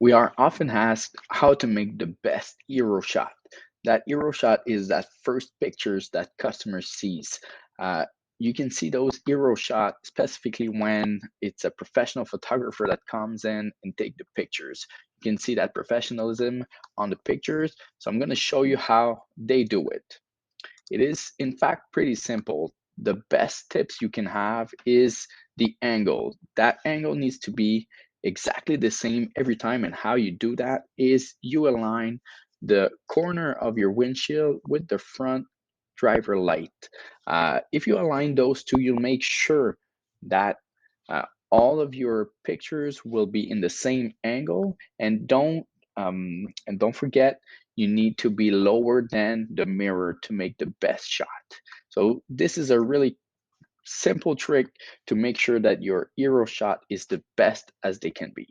We are often asked how to make the best hero shot. That hero shot is that first pictures that customer sees. Uh, you can see those hero shot specifically when it's a professional photographer that comes in and take the pictures. You can see that professionalism on the pictures. So I'm going to show you how they do it. It is, in fact, pretty simple. The best tips you can have is the angle. That angle needs to be exactly the same every time. And how you do that is you align the corner of your windshield with the front driver light. If you align those two, you'll make sure that uh, all of your pictures will be in the same angle. And don't forget, you need to be lower than the mirror to make the best shot. So this is a really simple trick to make sure that your hero shot is the best as they can be.